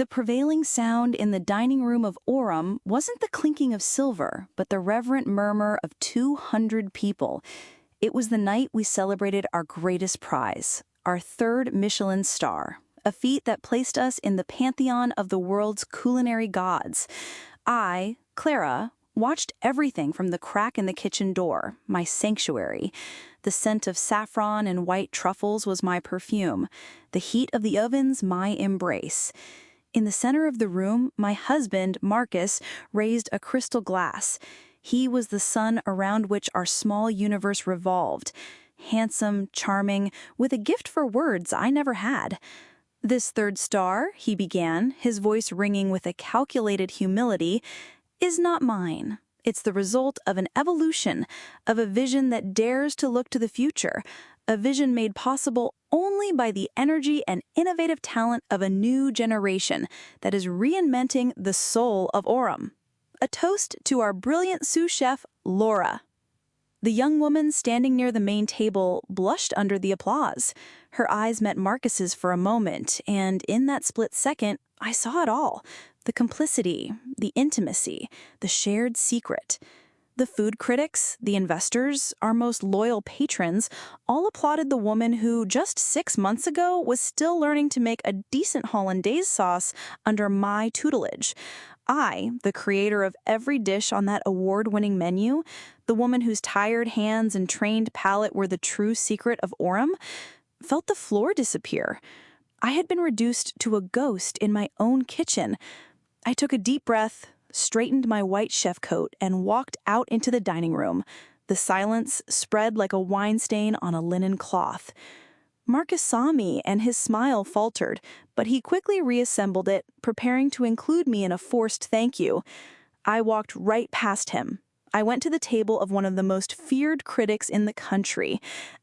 The prevailing sound in the dining room of Aurum wasn't the clinking of silver, but the reverent murmur of 200 people. It was the night we celebrated our greatest prize, our third Michelin star, a feat that placed us in the pantheon of the world's culinary gods. I, Clara, watched everything from the crack in the kitchen door, my sanctuary. The scent of saffron and white truffles was my perfume, the heat of the ovens my embrace. In the center of the room, my husband, Marcus, raised a crystal glass. He was the sun around which our small universe revolved. Handsome, charming, with a gift for words I never had. "This third star," he began, his voice ringing with a calculated humility, "is not mine. It's the result of an evolution, of a vision that dares to look to the future, a vision made possible only by the energy and innovative talent of a new generation that is reinventing the soul of Aurum. A toast to our brilliant sous-chef, Laura." The young woman standing near the main table blushed under the applause. Her eyes met Marcus's for a moment, and in that split second, I saw it all. The complicity, the intimacy, the shared secret. The food critics, the investors, our most loyal patrons, all applauded the woman who, just 6 months ago, was still learning to make a decent hollandaise sauce under my tutelage. I, the creator of every dish on that award-winning menu, the woman whose tired hands and trained palate were the true secret of Aurum, felt the floor disappear. I had been reduced to a ghost in my own kitchen. I took a deep breath, straightened my white chef coat, and walked out into the dining room. The silence spread like a wine stain on a linen cloth. Marcus saw me, and his smile faltered, but he quickly reassembled it, preparing to include me in a forced thank you. I walked right past him. I went to the table of one of the most feared critics in the country,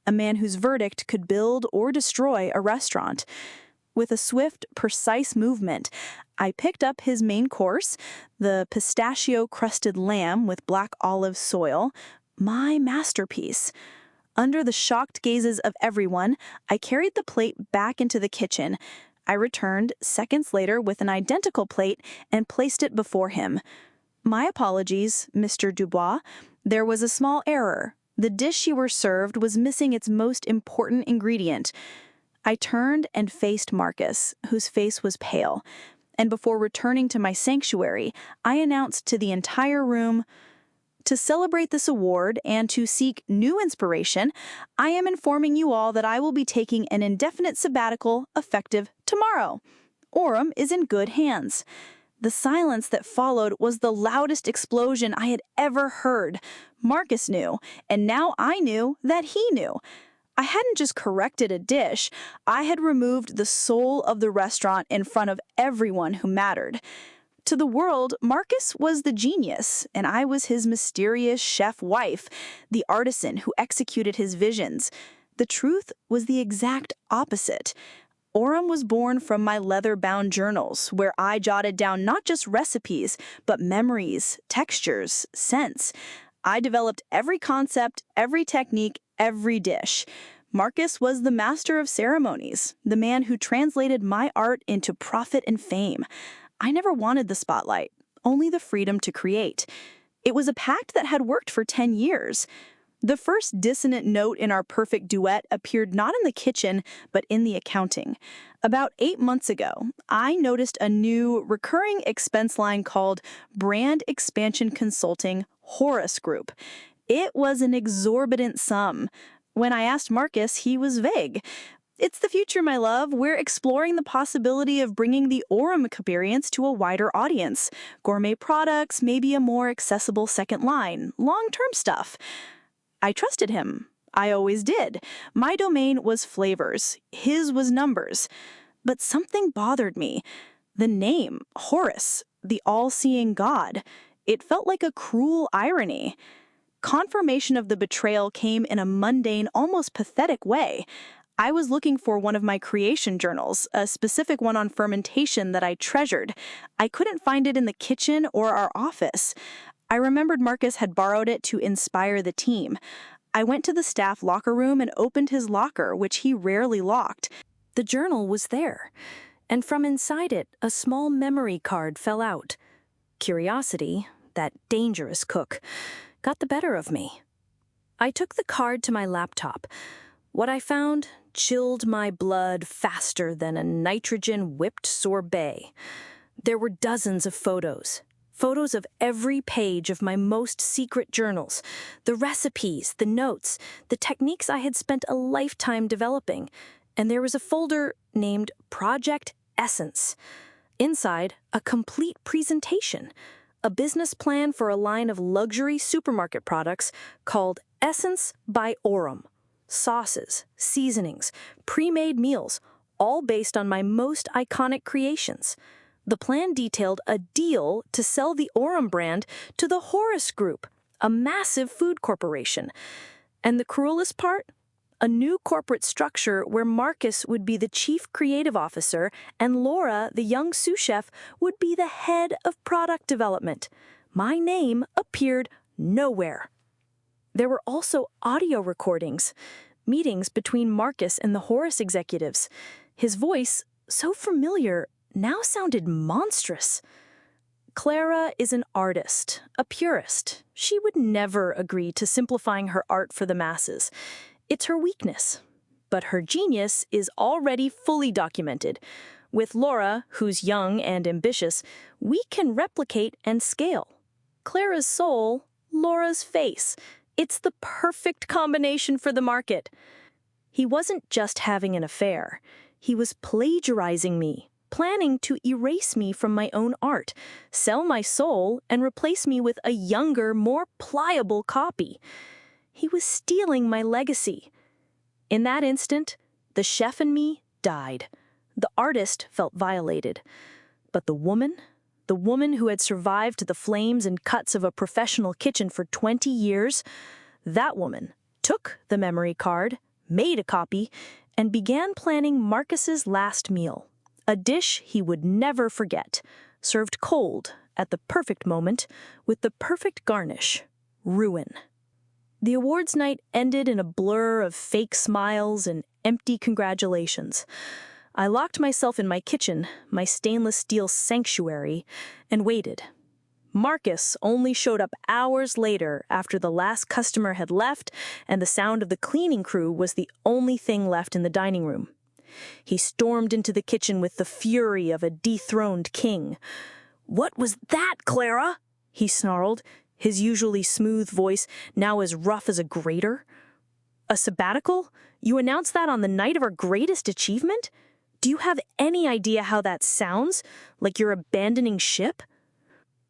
a man whose verdict could build or destroy a restaurant. With a swift, precise movement, I picked up his main course, the pistachio-crusted lamb with black olive soil, my masterpiece. Under the shocked gazes of everyone, I carried the plate back into the kitchen. I returned seconds later with an identical plate and placed it before him. "My apologies, Mr. Dubois. There was a small error. The dish you were served was missing its most important ingredient." I turned and faced Marcus, whose face was pale. And before returning to my sanctuary, I announced to the entire room, "To celebrate this award and to seek new inspiration, I am informing you all that I will be taking an indefinite sabbatical effective tomorrow. Aurum is in good hands." The silence that followed was the loudest explosion I had ever heard. Marcus knew, and now I knew that he knew. I hadn't just corrected a dish, I had removed the soul of the restaurant in front of everyone who mattered. To the world, Marcus was the genius, and I was his mysterious chef wife, the artisan who executed his visions. The truth was the exact opposite. Aurum was born from my leather-bound journals, where I jotted down not just recipes, but memories, textures, scents. I developed every concept, every technique, every dish. Marcus was the master of ceremonies, the man who translated my art into profit and fame. I never wanted the spotlight, only the freedom to create. It was a pact that had worked for 10 years. The first dissonant note in our perfect duet appeared not in the kitchen, but in the accounting. About 8 months ago, I noticed a new recurring expense line called Brand Expansion Consulting Horus Group. It was an exorbitant sum. When I asked Marcus, he was vague. "It's the future, my love. We're exploring the possibility of bringing the Aurum experience to a wider audience. Gourmet products, maybe a more accessible second line, long-term stuff." I trusted him. I always did. My domain was flavors. His was numbers. But something bothered me. The name, Horus, the all-seeing god. It felt like a cruel irony. Confirmation of the betrayal came in a mundane, almost pathetic way. I was looking for one of my creation journals, a specific one on fermentation that I treasured. I couldn't find it in the kitchen or our office. I remembered Marcus had borrowed it to inspire the team. I went to the staff locker room and opened his locker, which he rarely locked. The journal was there. and from inside it, a small memory card fell out. Curiosity, that dangerous cook, got the better of me. I took the card to my laptop. What I found chilled my blood faster than a nitrogen-whipped sorbet. There were dozens of photos. Photos of every page of my most secret journals, the recipes, the notes, the techniques I had spent a lifetime developing. And there was a folder named Project Essence. Inside, a complete presentation, a business plan for a line of luxury supermarket products called Essence by Aurum. Sauces, seasonings, pre-made meals, all based on my most iconic creations. The plan detailed a deal to sell the Aurum brand to the Horus Group, a massive food corporation. And the cruelest part? A new corporate structure where Marcus would be the chief creative officer and Laura, the young sous-chef, would be the head of product development. My name appeared nowhere. There were also audio recordings, meetings between Marcus and the Horus executives. His voice, so familiar, now sounded monstrous. Clara is an artist, a purist. She would never agree to simplifying her art for the masses. It's her weakness. But her genius is already fully documented. With Laura, who's young and ambitious, we can replicate and scale. Clara's soul, Laura's face. It's the perfect combination for the market. He wasn't just having an affair. He was plagiarizing me, planning to erase me from my own art, sell my soul, and replace me with a younger, more pliable copy. He was stealing my legacy. In that instant, the chef in me died. The artist felt violated. But the woman who had survived the flames and cuts of a professional kitchen for 20 years, that woman took the memory card, made a copy, and began planning Marcus's last meal. A dish he would never forget, served cold at the perfect moment with the perfect garnish, ruin. The awards night ended in a blur of fake smiles and empty congratulations. I locked myself in my kitchen, my stainless steel sanctuary, and waited. Marcus only showed up hours later after the last customer had left and the sound of the cleaning crew was the only thing left in the dining room. He stormed into the kitchen with the fury of a dethroned king. "What was that, Clara?" he snarled, his usually smooth voice now as rough as a grater. "A sabbatical? You announced that on the night of our greatest achievement? Do you have any idea how that sounds? Like you're abandoning ship?"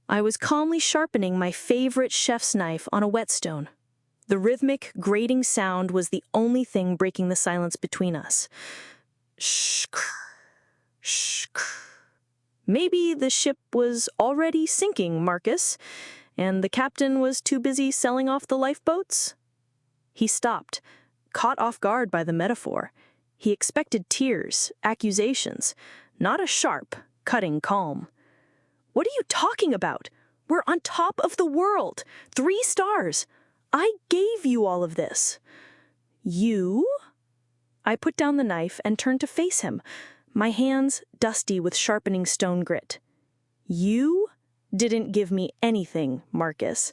I was calmly sharpening my favorite chef's knife on a whetstone. The rhythmic, grating sound was the only thing breaking the silence between us. Shh. Maybe the ship was already sinking, Marcus, and the captain was too busy selling off the lifeboats? He stopped, caught off guard by the metaphor. He expected tears, accusations, not a sharp, cutting calm. "What are you talking about? We're on top of the world. 3 stars. I gave you all of this." "You?" I put down the knife and turned to face him, my hands dusty with sharpening stone grit. "You didn't give me anything, Marcus.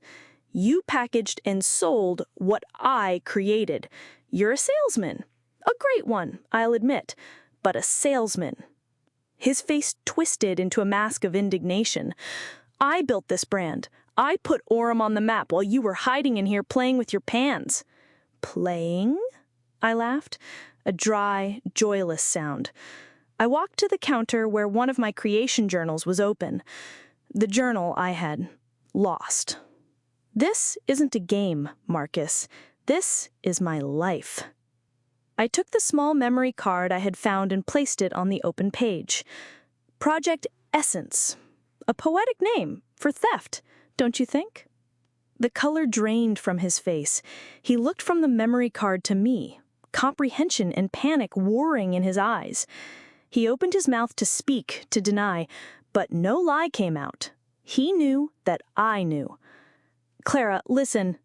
You packaged and sold what I created. You're a salesman. A great one, I'll admit, but a salesman." His face twisted into a mask of indignation. "I built this brand. I put Aurum on the map while you were hiding in here playing with your pans." "Playing?" I laughed, a dry, joyless sound. I walked to the counter where one of my creation journals was open. The journal I had lost. "This isn't a game, Marcus. This is my life." I took the small memory card I had found and placed it on the open page. Project Essence. A poetic name for theft, don't you think? The color drained from his face. He looked from the memory card to me, comprehension and panic warring in his eyes. He opened his mouth to speak, to deny, but no lie came out. He knew that I knew. "Clara, listen,"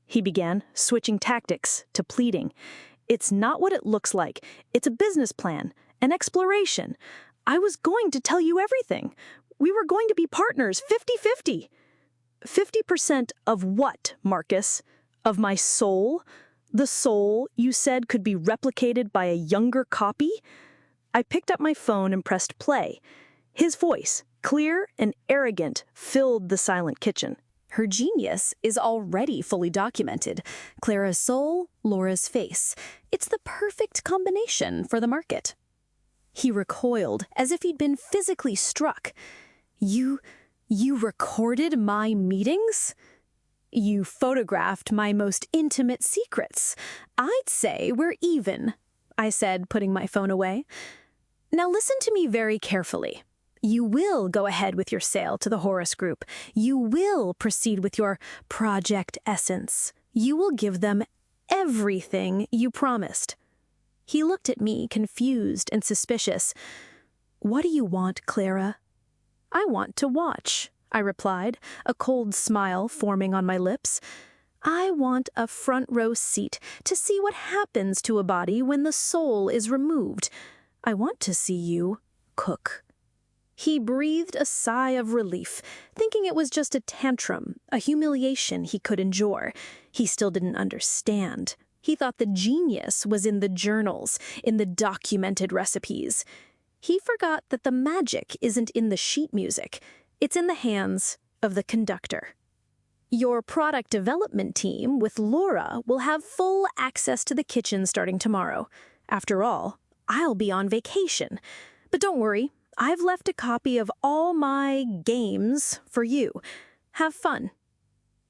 he began, switching tactics to pleading. "It's not what it looks like. It's a business plan, an exploration. I was going to tell you everything. We were going to be partners, 50-50. 50% of what, Marcus? Of my soul? The soul you said could be replicated by a younger copy? I picked up my phone and pressed play. His voice, clear and arrogant, filled the silent kitchen. Her genius is already fully documented. Clara's soul, Laura's face. It's the perfect combination for the market. He recoiled, as if he'd been physically struck. You recorded my meetings? You photographed my most intimate secrets. I'd say we're even, I said, putting my phone away. Now listen to me very carefully. You will go ahead with your sale to the Horus Group. You will proceed with your Project Essence. You will give them everything you promised. He looked at me, confused and suspicious. What do you want, Clara? I want to watch, I replied, a cold smile forming on my lips. I want a front row seat to see what happens to a body when the soul is removed. I want to see you cook. He breathed a sigh of relief, thinking it was just a tantrum, a humiliation he could endure. He still didn't understand. He thought the genius was in the journals, in the documented recipes. He forgot that the magic isn't in the sheet music. It's in the hands of the conductor. Your product development team with Laura will have full access to the kitchen starting tomorrow. After all, I'll be on vacation. But don't worry. I've left a copy of all my games for you. Have fun.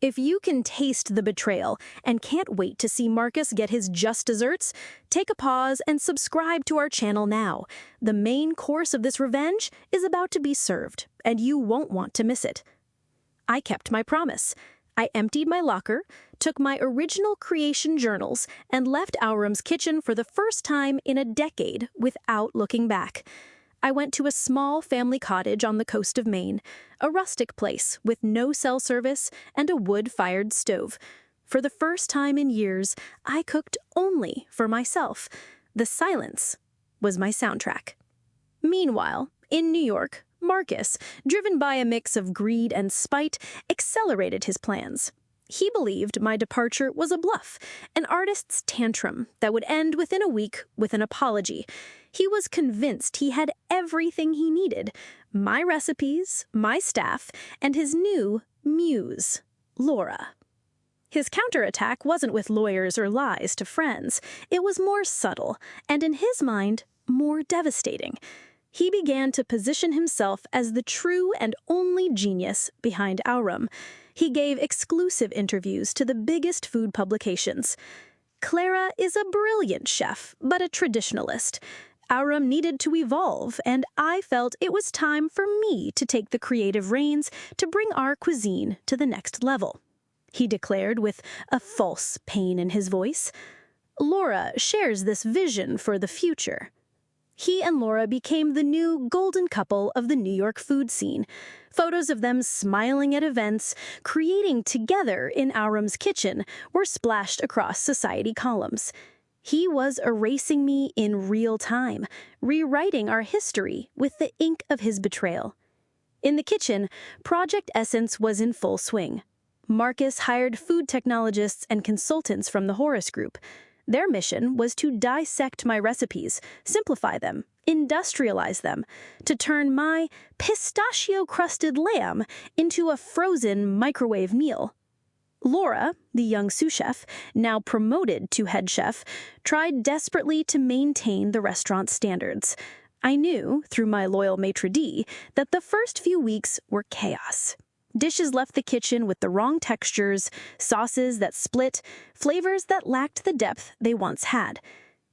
If you can taste the betrayal and can't wait to see Marcus get his just desserts, take a pause and subscribe to our channel now. The main course of this revenge is about to be served, and you won't want to miss it. I kept my promise. I emptied my locker, took my original creation journals, and left Aurum's kitchen for the first time in a decade without looking back. I went to a small family cottage on the coast of Maine, a rustic place with no cell service and a wood-fired stove. For the first time in years, I cooked only for myself. The silence was my soundtrack. Meanwhile, in New York, Marcus, driven by a mix of greed and spite, accelerated his plans. He believed my departure was a bluff, an artist's tantrum that would end within a week with an apology. He was convinced he had everything he needed, my recipes, my staff, and his new muse, Laura. His counterattack wasn't with lawyers or lies to friends. It was more subtle, and in his mind, more devastating. He began to position himself as the true and only genius behind Aurum. He gave exclusive interviews to the biggest food publications. Clara is a brilliant chef, but a traditionalist. Aurum needed to evolve, and I felt it was time for me to take the creative reins to bring our cuisine to the next level. He declared with a false pain in his voice. Laura shares this vision for the future. He and Laura became the new golden couple of the New York food scene. Photos of them smiling at events, creating together in Aurum's kitchen, were splashed across society columns. He was erasing me in real time, rewriting our history with the ink of his betrayal. In the kitchen, Project Essence was in full swing. Marcus hired food technologists and consultants from the Horus Group. Their mission was to dissect my recipes, simplify them, industrialize them, to turn my pistachio-crusted lamb into a frozen microwave meal. Laura, the young sous-chef, now promoted to head chef, tried desperately to maintain the restaurant's standards. I knew, through my loyal maitre d', that the first few weeks were chaos. Dishes left the kitchen with the wrong textures, sauces that split, flavors that lacked the depth they once had.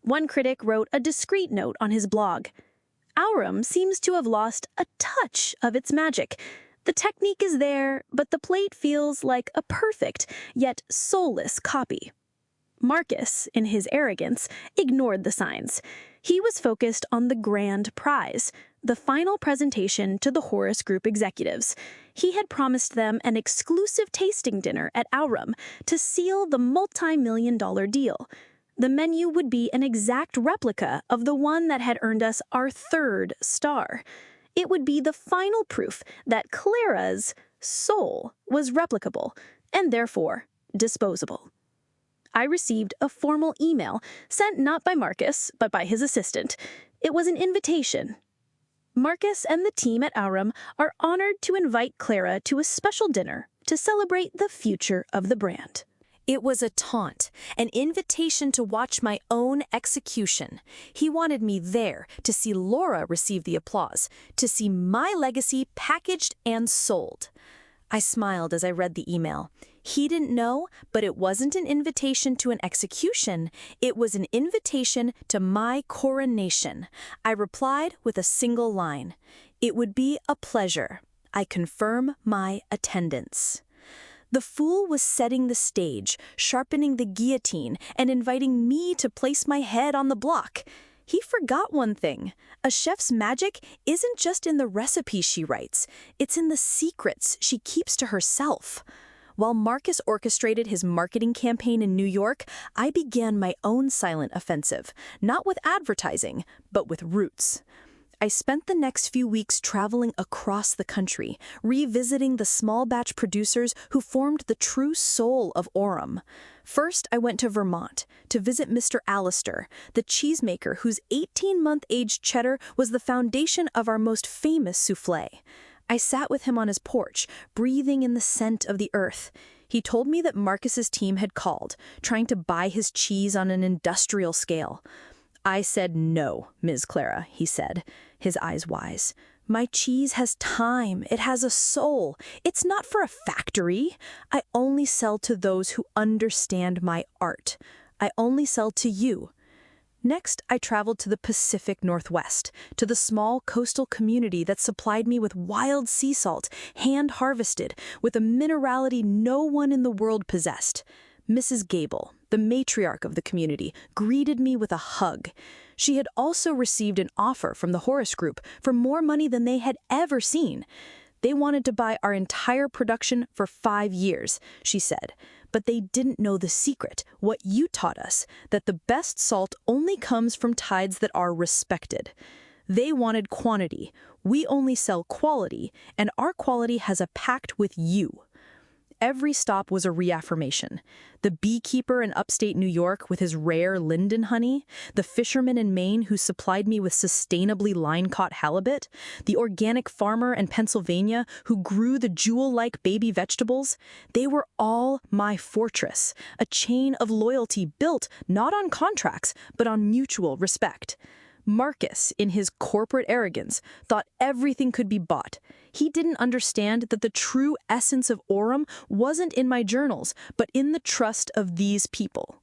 One critic wrote a discreet note on his blog. Aurum seems to have lost a touch of its magic. The technique is there, but the plate feels like a perfect, yet soulless copy. Marcus, in his arrogance, ignored the signs. He was focused on the grand prize, the final presentation to the Horus Group executives. He had promised them an exclusive tasting dinner at Aurum to seal the multi-million-dollar deal. The menu would be an exact replica of the one that had earned us our 3rd star. It would be the final proof that Clara's soul was replicable and therefore disposable. I received a formal email sent not by Marcus, but by his assistant. It was an invitation. Marcus and the team at Aurum are honored to invite Clara to a special dinner to celebrate the future of the brand. It was a taunt, an invitation to watch my own execution. He wanted me there to see Laura receive the applause, to see my legacy packaged and sold. I smiled as I read the email. He didn't know, but it wasn't an invitation to an execution. It was an invitation to my coronation. I replied with a single line. It would be a pleasure. I confirm my attendance. The fool was setting the stage, sharpening the guillotine, and inviting me to place my head on the block. He forgot one thing. A chef's magic isn't just in the recipes she writes. It's in the secrets she keeps to herself. While Marcus orchestrated his marketing campaign in New York, I began my own silent offensive, not with advertising, but with roots. I spent the next few weeks traveling across the country, revisiting the small batch producers who formed the true soul of Aurum. First, I went to Vermont to visit Mr. Allister, the cheesemaker whose 18-month-aged cheddar was the foundation of our most famous soufflé. I sat with him on his porch, breathing in the scent of the earth. He told me that Marcus's team had called, trying to buy his cheese on an industrial scale. I said, "No, Ms. Clara," he said, his eyes wise. "My cheese has time. It has a soul. It's not for a factory. I only sell to those who understand my art. I only sell to you." Next, I traveled to the Pacific Northwest, to the small coastal community that supplied me with wild sea salt, hand-harvested, with a minerality no one in the world possessed. Mrs. Gable, the matriarch of the community, greeted me with a hug. She had also received an offer from the Horace Group for more money than they had ever seen. They wanted to buy our entire production for 5 years, she said. But they didn't know the secret, what you taught us, that the best salt only comes from tides that are respected. They wanted quantity. We only sell quality, and our quality has a pact with you. Every stop was a reaffirmation. The beekeeper in upstate New York with his rare linden honey, the fisherman in Maine who supplied me with sustainably line-caught halibut, the organic farmer in Pennsylvania who grew the jewel-like baby vegetables, they were all my fortress, a chain of loyalty built not on contracts, but on mutual respect. Marcus, in his corporate arrogance, thought everything could be bought. He didn't understand that the true essence of Aurum wasn't in my journals, but in the trust of these people.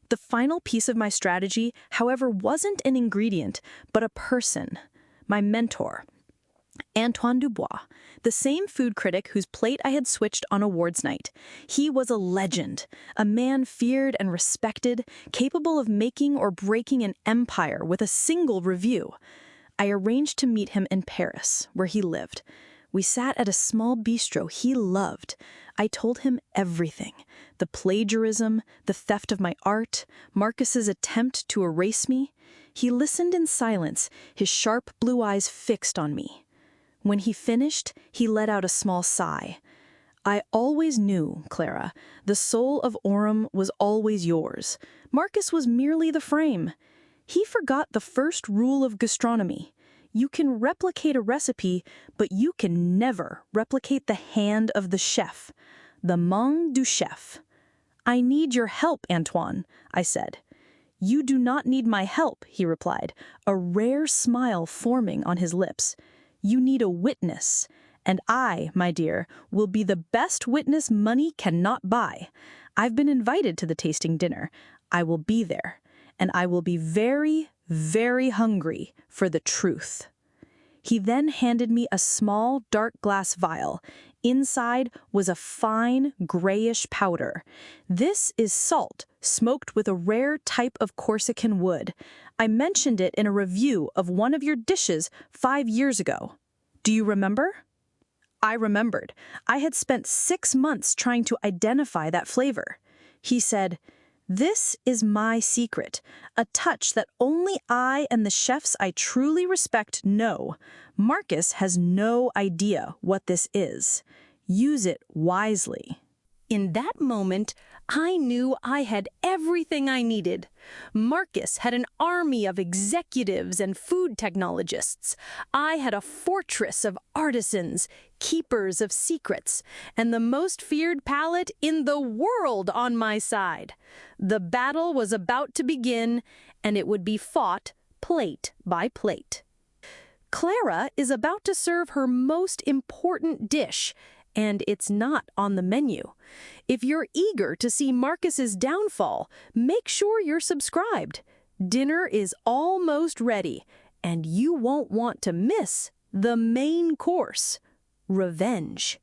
The final piece of my strategy, however, wasn't an ingredient, but a person, my mentor. Antoine Dubois, the same food critic whose plate I had switched on awards night. He was a legend, a man feared and respected, capable of making or breaking an empire with a single review. I arranged to meet him in Paris, where he lived. We sat at a small bistro he loved. I told him everything. The plagiarism, the theft of my art, Marcus's attempt to erase me. He listened in silence, his sharp blue eyes fixed on me. When he finished, he let out a small sigh. "I always knew, Clara, the soul of Aurum was always yours. Marcus was merely the frame. He forgot the first rule of gastronomy. You can replicate a recipe, but you can never replicate the hand of the chef, the main du chef." "I need your help, Antoine," I said. "You do not need my help," he replied, a rare smile forming on his lips. "You need a witness, and I, my dear, will be the best witness money cannot buy. I've been invited to the tasting dinner. I will be there, and I will be very, very hungry for the truth." He then handed me a small, dark glass vial. Inside was a fine, grayish powder. "This is salt, smoked with a rare type of Corsican wood. I mentioned it in a review of one of your dishes 5 years ago. Do you remember?" I remembered. I had spent 6 months trying to identify that flavor. He said, This is my secret, a touch that only I and the chefs I truly respect know. Marcus has no idea what this is. Use it wisely. In that moment, I knew I had everything I needed. Marcus had an army of executives and food technologists. I had a fortress of artisans, keepers of secrets, and the most feared palate in the world on my side. The battle was about to begin, and it would be fought plate by plate. Clara is about to serve her most important dish, and it's not on the menu. If you're eager to see Marcus's downfall, make sure you're subscribed. Dinner is almost ready, and you won't want to miss the main course, revenge.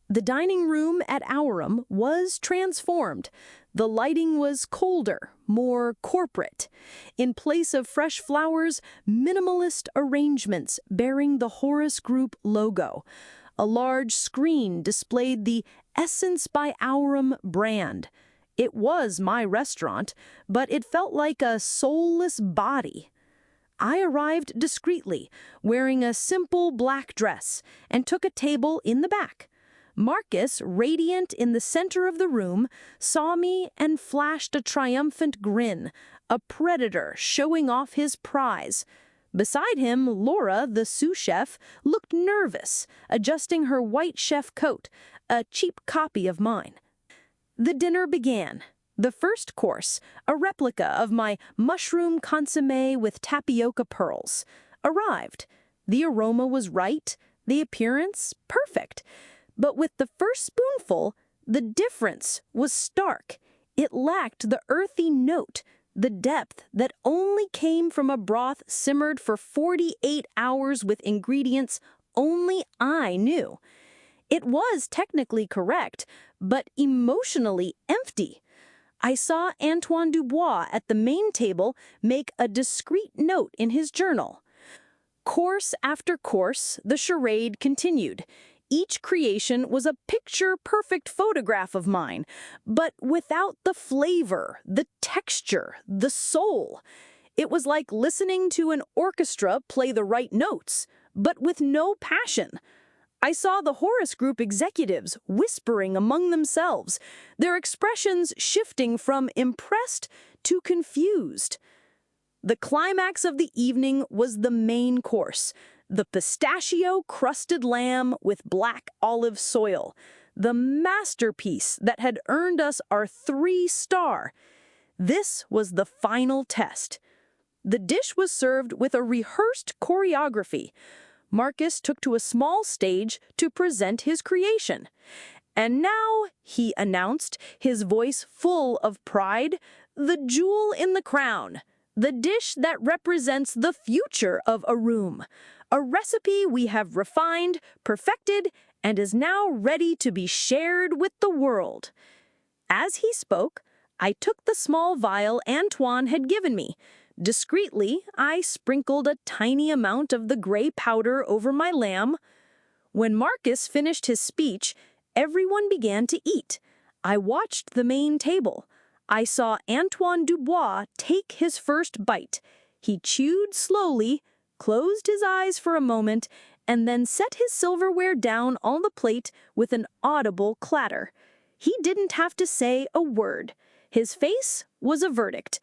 The dining room at Aurum was transformed. The lighting was colder, more corporate. In place of fresh flowers, minimalist arrangements bearing the Horus Group logo. A large screen displayed the Essence by Aurum brand. It was my restaurant, but it felt like a soulless body. I arrived discreetly, wearing a simple black dress, and took a table in the back. Marcus, radiant in the center of the room, saw me and flashed a triumphant grin, a predator showing off his prize. Beside him, Laura, the sous-chef, looked nervous, adjusting her white chef coat, a cheap copy of mine. The dinner began. The first course, a replica of my mushroom consommé with tapioca pearls, arrived. The aroma was right, the appearance perfect. But with the first spoonful, the difference was stark. It lacked the earthy note, the depth that only came from a broth simmered for 48 hours with ingredients only I knew. It was technically correct, but emotionally empty. I saw Antoine Dubois at the main table make a discreet note in his journal. Course after course, the charade continued. Each creation was a picture-perfect photograph of mine, but without the flavor, the texture, the soul. It was like listening to an orchestra play the right notes, but with no passion. I saw the Horus Group executives whispering among themselves, their expressions shifting from impressed to confused. The climax of the evening was the main course, the pistachio-crusted lamb with black olive soil, the masterpiece that had earned us our 3-star. This was the final test. The dish was served with a rehearsed choreography. Marcus took to a small stage to present his creation. And now, he announced, his voice full of pride, the jewel in the crown, the dish that represents the future of Aurum, a recipe we have refined, perfected, and is now ready to be shared with the world. As he spoke, I took the small vial Antoine had given me. Discreetly, I sprinkled a tiny amount of the gray powder over my lamb. When Marcus finished his speech, everyone began to eat. I watched the main table. I saw Antoine Dubois take his first bite. He chewed slowly, closed his eyes for a moment, and then set his silverware down on the plate with an audible clatter. He didn't have to say a word. His face was a verdict.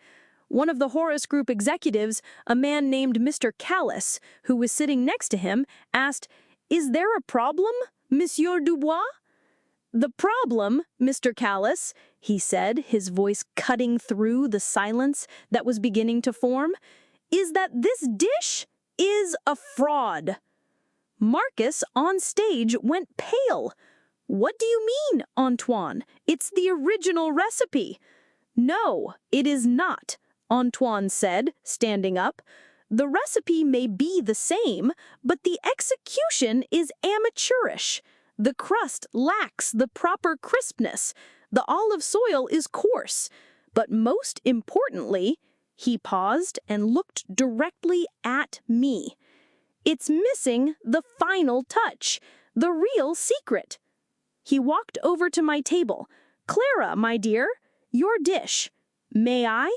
One of the Horus Group executives, a man named Mr. Callis, who was sitting next to him, asked, "Is there a problem, Monsieur Dubois?" "The problem, Mr. Callis," he said, his voice cutting through the silence that was beginning to form, "is that this dish is a fraud." Marcus, on stage, went pale. "What do you mean, Antoine? It's the original recipe." "No, it is not," Antoine said, standing up. "The recipe may be the same, but the execution is amateurish. The crust lacks the proper crispness. The olive soil is coarse. But most importantly," he paused and looked directly at me, "it's missing the final touch, the real secret." He walked over to my table. "Clara, my dear, Your dish. May I?"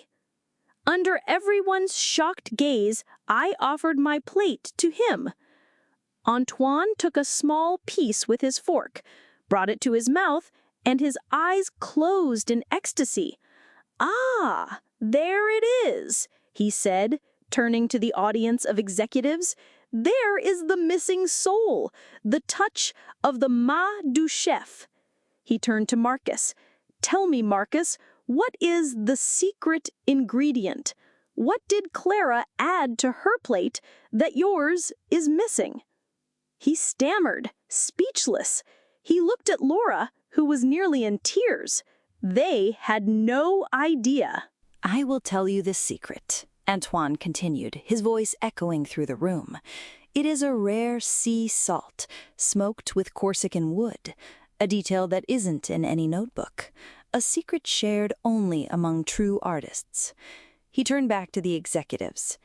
Under everyone's shocked gaze, I offered my plate to him. Antoine took a small piece with his fork, brought it to his mouth, and his eyes closed in ecstasy. "Ah, there it is," he said, turning to the audience of executives. "There is the missing soul, the touch of the main du chef." He turned to Marcus. "Tell me, Marcus, what is the secret ingredient? What did Clara add to her plate that yours is missing?" He stammered, speechless. He looked at Laura, who was nearly in tears. They had no idea. "I will tell you the secret," Antoine continued, his voice echoing through the room. "It is a rare sea salt, smoked with Corsican wood, a detail that isn't in any notebook, a secret shared only among true artists." He turned back to the executives.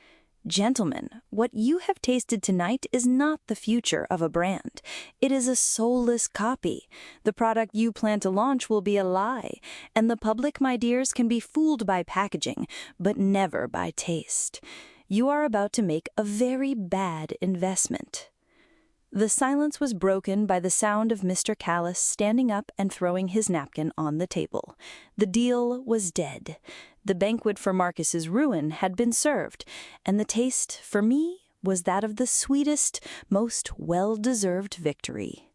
"Gentlemen, what you have tasted tonight is not the future of a brand. It is a soulless copy. The product you plan to launch will be a lie, and the public, my dears, can be fooled by packaging, but never by taste. You are about to make a very bad investment." The silence was broken by the sound of Mr. Callis standing up and throwing his napkin on the table. The deal was dead. The banquet for Marcus's ruin had been served, and the taste, for me, was that of the sweetest, most well-deserved victory.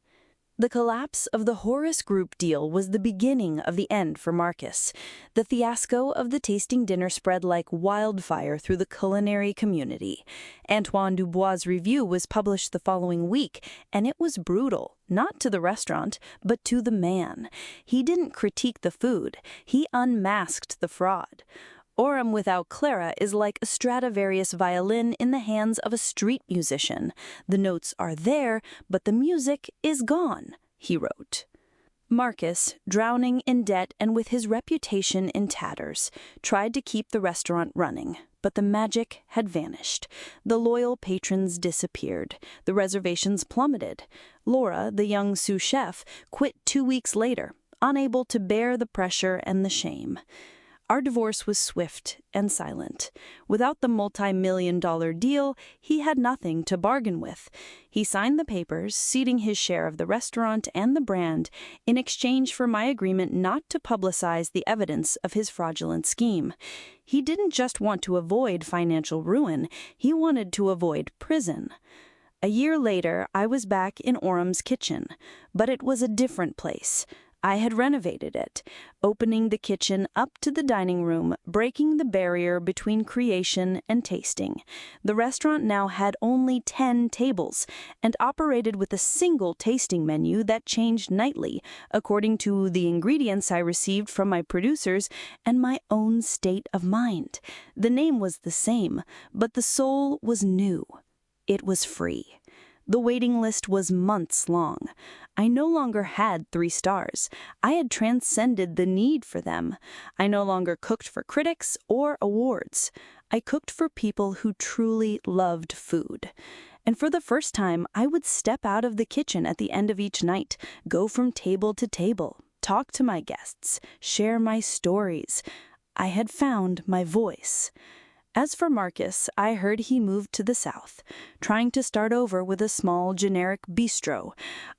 The collapse of the Horace Group deal was the beginning of the end for Marcus. The fiasco of the tasting dinner spread like wildfire through the culinary community. Antoine Dubois' review was published the following week, and it was brutal, not to the restaurant, but to the man. He didn't critique the food, he unmasked the fraud. Aurum without Clara is like a Stradivarius violin in the hands of a street musician. The notes are there, but the music is gone, he wrote. Marcus, drowning in debt and with his reputation in tatters, tried to keep the restaurant running, but the magic had vanished. The loyal patrons disappeared. The reservations plummeted. Laura, the young sous-chef, quit 2 weeks later, unable to bear the pressure and the shame. Our divorce was swift and silent. Without the multi-million-dollar deal, he had nothing to bargain with. He signed the papers, ceding his share of the restaurant and the brand in exchange for my agreement not to publicize the evidence of his fraudulent scheme. He didn't just want to avoid financial ruin, he wanted to avoid prison. A year later, I was back in Aurum's kitchen, but it was a different place. I had renovated it, opening the kitchen up to the dining room, breaking the barrier between creation and tasting. The restaurant now had only 10 tables and operated with a single tasting menu that changed nightly, according to the ingredients I received from my producers and my own state of mind. The name was the same, but the soul was new. It was free. The waiting list was months long. I no longer had 3 stars. I had transcended the need for them. I no longer cooked for critics or awards. I cooked for people who truly loved food. And for the first time, I would step out of the kitchen at the end of each night, go from table to table, talk to my guests, share my stories. I had found my voice. As for Marcus, I heard he moved to the south, trying to start over with a small, generic bistro.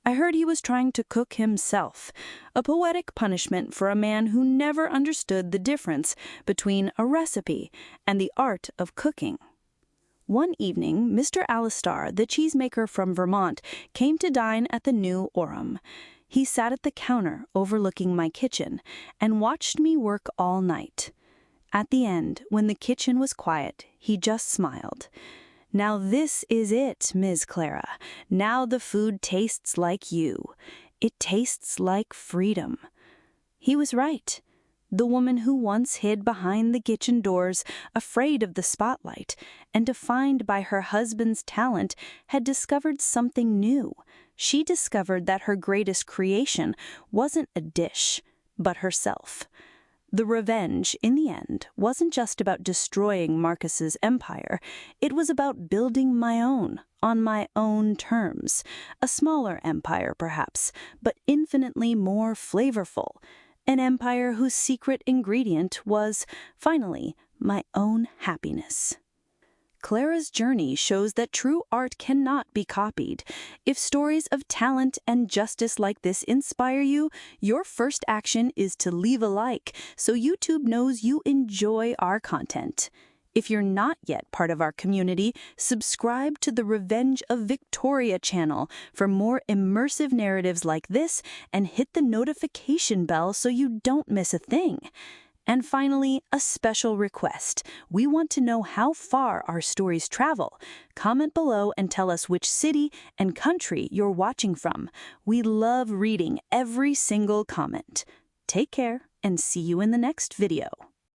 I heard he was trying to cook himself, a poetic punishment for a man who never understood the difference between a recipe and the art of cooking. One evening, Mr. Alistar, the cheesemaker from Vermont, came to dine at the new Aurum. He sat at the counter overlooking my kitchen and watched me work all night. At the end, when the kitchen was quiet, he just smiled. "Now this is it, Ms. Clara. Now the food tastes like you. It tastes like freedom." He was right. The woman who once hid behind the kitchen doors, afraid of the spotlight, and defined by her husband's talent, had discovered something new. She discovered that her greatest creation wasn't a dish, but herself. The revenge, in the end, wasn't just about destroying Marcus's empire. It was about building my own, on my own terms. A smaller empire, perhaps, but infinitely more flavorful. An empire whose secret ingredient was, finally, my own happiness. Clara's journey shows that true art cannot be copied. If stories of talent and justice like this inspire you, your first action is to leave a like so YouTube knows you enjoy our content. If you're not yet part of our community, subscribe to the Revenge of Victoria channel for more immersive narratives like this and hit the notification bell so you don't miss a thing. And finally, a special request. We want to know how far our stories travel. Comment below and tell us which city and country you're watching from. We love reading every single comment. Take care and see you in the next video.